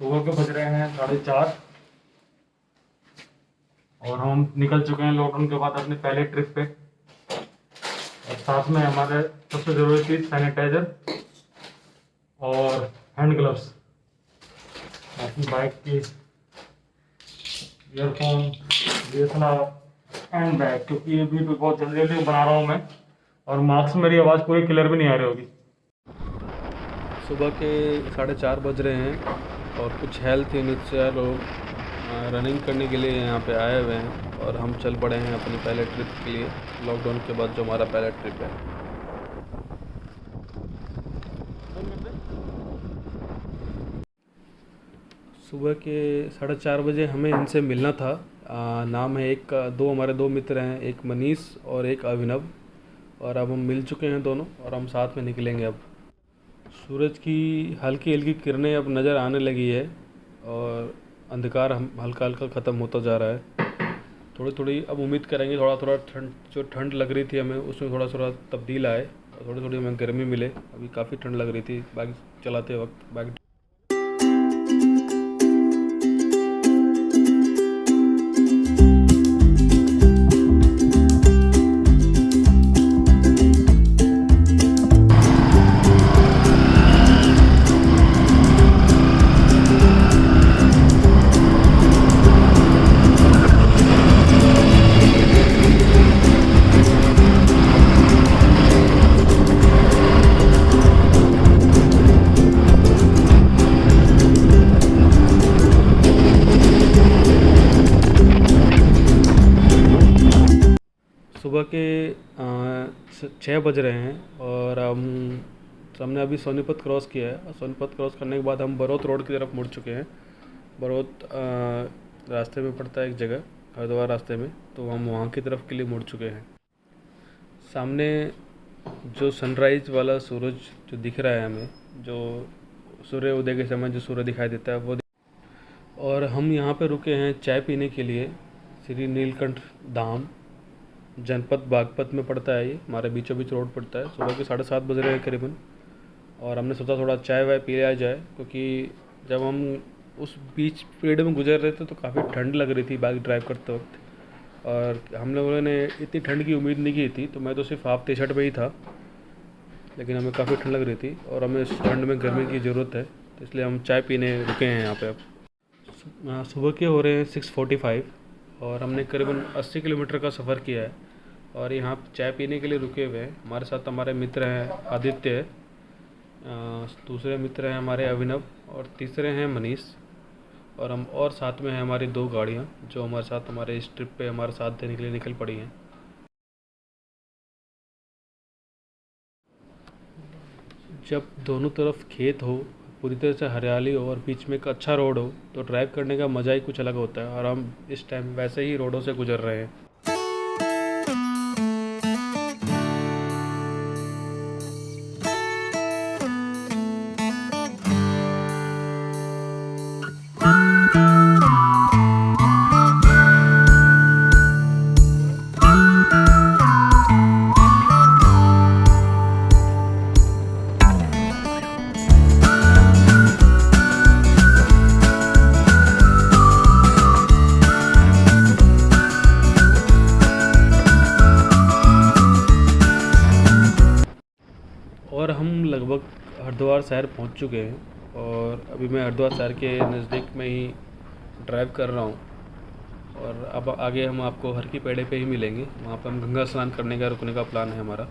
सुबह के बज रहे हैं 4:30 और हम निकल चुके हैं लॉकडाउन के बाद अपने पहले ट्रिप पे। और साथ में हमारे सबसे ज़रूरी चीज़ सैनिटाइज़र और हैंड ग्लव्स, अपनी बाइक की ईयरफोन, DSLR एंड बैग, क्योंकि ये वीडियो बहुत जल्दी जल्दी बना रहा हूँ मैं और मार्क्स में मेरी आवाज़ पूरी क्लियर भी नहीं आ रही होगी। सुबह के 4:30 बज रहे हैं और कुछ हेल्थ इनिशिएटिव लोग रनिंग करने के लिए यहाँ पे आए हुए हैं और हम चल पड़े हैं अपने पहले ट्रिप के लिए। लॉकडाउन के बाद जो हमारा पहला ट्रिप है। सुबह के 4:30 बजे हमें इनसे मिलना था। नाम है हमारे दो मित्र हैं, एक मनीष और एक अभिनव, और अब हम मिल चुके हैं दोनों और हम साथ में निकलेंगे। अब सूरज की हल्की हल्की किरणें अब नज़र आने लगी है और अंधकार हम हल्का हल्का ख़त्म होता जा रहा है। थोड़ी थोड़ी अब उम्मीद करेंगे थोड़ा थोड़ा ठंड लग रही थी हमें, उसमें थोड़ा थोड़ा तब्दील आए और थोड़ी थोड़ी हमें गर्मी मिले। अभी काफ़ी ठंड लग रही थी बाइक चलाते वक्त। बाइक सुबह के 6 बज रहे हैं और हमने अभी सोनीपत क्रॉस किया है और सोनीपत क्रॉस करने के बाद हम बरौत रोड की तरफ मुड़ चुके हैं। बरौत रास्ते में पड़ता है एक जगह, हरिद्वार रास्ते में, तो हम वहाँ की तरफ के लिए मुड़ चुके हैं। सामने जो सनराइज़ वाला सूरज जो दिख रहा है हमें, जो सूर्य उदय के समय जो सूर्य दिखाई देता है वो, और हम यहाँ पे रुके हैं चाय पीने के लिए। श्री नीलकंठ धाम, जनपद बागपत में पड़ता है। ये हमारे बीचों बीच रोड पड़ता है। सुबह के 7:30 बज रहे हैं करीबन और हमने सोचा थोड़ा चाय वाय पी लिया जाए, क्योंकि जब हम उस बीच पेड़ में गुजर रहे थे तो काफ़ी ठंड लग रही थी बाइक ड्राइव करते वक्त, और हम लोगों ने इतनी ठंड की उम्मीद नहीं की थी। तो मैं तो सिर्फ हाफ टी शर्ट में ही था, लेकिन हमें काफ़ी ठंड लग रही थी और हमें इस ठंड में गर्मी की ज़रूरत है, तो इसलिए हम चाय पीने रुके हैं यहाँ पर। अब सुबह के हो रहे हैं 6:45 और हमने करीबन 80 किलोमीटर का सफ़र किया है और यहाँ चाय पीने के लिए रुके हुए हैं। हमारे साथ हमारे मित्र हैं आदित्य, दूसरे मित्र हैं हमारे अभिनव और तीसरे हैं मनीष, और हम और साथ में हैं हमारी 2 गाड़ियाँ जो हमारे साथ हमारे इस ट्रिप पे हमारे साथ देने के लिए निकल पड़ी हैं। जब दोनों तरफ खेत हो, पूरी तरह से हरियाली हो और बीच में एक अच्छा रोड हो, तो ड्राइव करने का मज़ा ही कुछ अलग होता है, और हम इस टाइम वैसे ही रोडों से गुजर रहे हैं। और हम लगभग हरिद्वार शहर पहुंच चुके हैं और अभी मैं हरिद्वार शहर के नज़दीक में ही ड्राइव कर रहा हूं, और अब आगे हम आपको हर की पेड़े पे ही मिलेंगे। वहां पर हम गंगा स्नान करने का रुकने का प्लान है हमारा।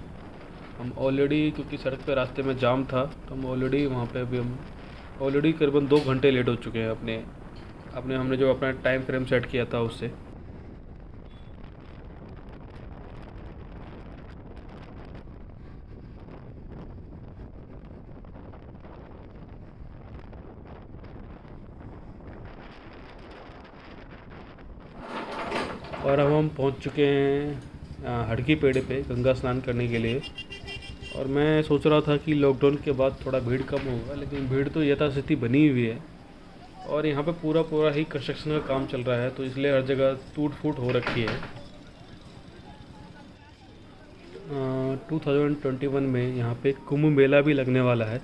हम ऑलरेडी, क्योंकि सड़क पे रास्ते में जाम था, तो हम ऑलरेडी वहाँ पे अभी हम ऑलरेडी करीबन 2 घंटे लेट हो चुके हैं अपने अपने हमने जो अपना टाइम फ्रेम सेट किया था उससे। और अब हम पहुंच चुके हैं हड़की पेड़े पे गंगा स्नान करने के लिए। और मैं सोच रहा था कि लॉकडाउन के बाद थोड़ा भीड़ कम होगा, लेकिन भीड़ तो यथास्थिति बनी हुई है और यहाँ पे पूरा ही कंस्ट्रक्शन का काम चल रहा है, तो इसलिए हर जगह टूट फूट हो रखी है। 2021 में यहाँ पे कुंभ मेला भी लगने वाला है,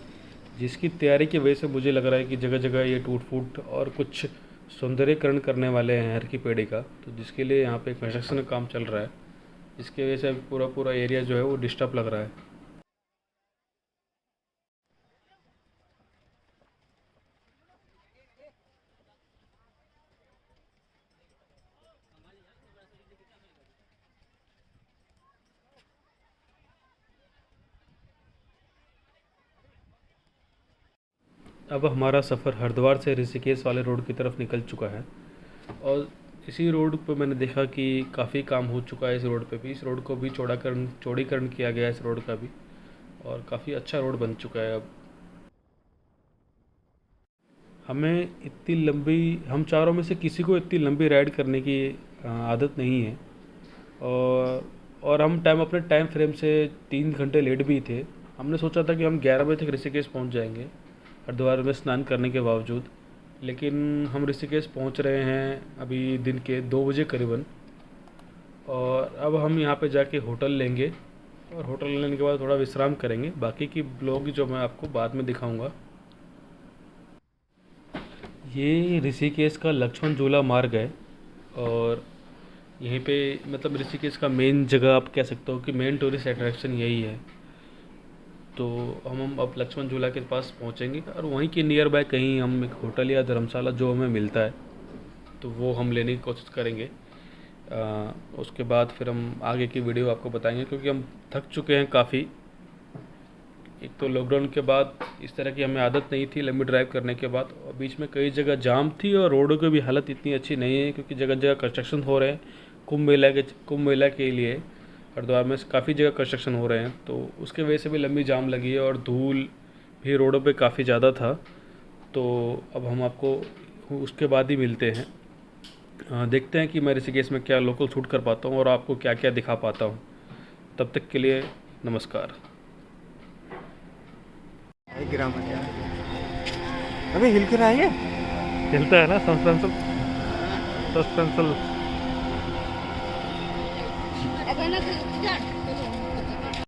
जिसकी तैयारी की वजह से मुझे लग रहा है कि जगह जगह ये टूट फूट और कुछ सौंदर्यकरण करने वाले हैं हर की पेड़ी का, तो जिसके लिए यहाँ पे कंस्ट्रक्शन का काम चल रहा है, इसकी वजह से अभी पूरा पूरा एरिया जो है वो डिस्टर्ब लग रहा है। अब हमारा सफ़र हरिद्वार से ऋषिकेश वाले रोड की तरफ निकल चुका है और इसी रोड पर मैंने देखा कि काफ़ी काम हो चुका है। इस रोड पे भी, इस रोड को भी चौड़ीकरण किया गया है इस रोड का भी, और काफ़ी अच्छा रोड बन चुका है अब। हम चारों में से किसी को इतनी लंबी राइड करने की आदत नहीं है, और हम अपने टाइम फ्रेम से 3 घंटे लेट भी थे। हमने सोचा था कि हम 11 बजे तक ऋषिकेश पहुंच जाएंगे हरिद्वार में स्नान करने के बावजूद, लेकिन हम ऋषिकेश पहुंच रहे हैं अभी दिन के 2 बजे करीबन। और अब हम यहाँ पे जाके होटल लेंगे और होटल लेने के बाद थोड़ा विश्राम करेंगे। बाकी की ब्लॉग जो मैं आपको बाद में दिखाऊंगा। ये ऋषिकेश का लक्ष्मण झूला मार्ग है और यहीं पे मतलब ऋषिकेश का मेन जगह आप कह सकते हो कि मेन टूरिस्ट अट्रैक्शन यही है। तो हम अब लक्ष्मण झूला के पास पहुंचेंगे और वहीं के नियर बाय कहीं हम एक होटल या धर्मशाला जो हमें मिलता है तो वो हम लेने की कोशिश करेंगे। उसके बाद फिर हम आगे की वीडियो आपको बताएंगे, क्योंकि हम थक चुके हैं काफ़ी। एक तो लॉकडाउन के बाद इस तरह की हमें आदत नहीं थी लंबी ड्राइव करने के बाद, और बीच में कई जगह जाम थी और रोडों की भी हालत इतनी अच्छी नहीं है, क्योंकि जगह जगह कंस्ट्रक्शन हो रहे हैं। कुंभ मेला के लिए हरिद्वार में काफ़ी जगह कंस्ट्रक्शन हो रहे हैं, तो उसके वजह से भी लंबी जाम लगी है और धूल भी रोडों पे काफ़ी ज़्यादा था। तो अब हम आपको उसके बाद ही मिलते हैं। देखते हैं कि मैं ऋषिकेश में क्या लोकल शूट कर पाता हूँ और आपको क्या क्या दिखा पाता हूँ। तब तक के लिए नमस्कार। अबे हिल कर आएंगे। हिलता है ना सस्पेंसल। अगर ना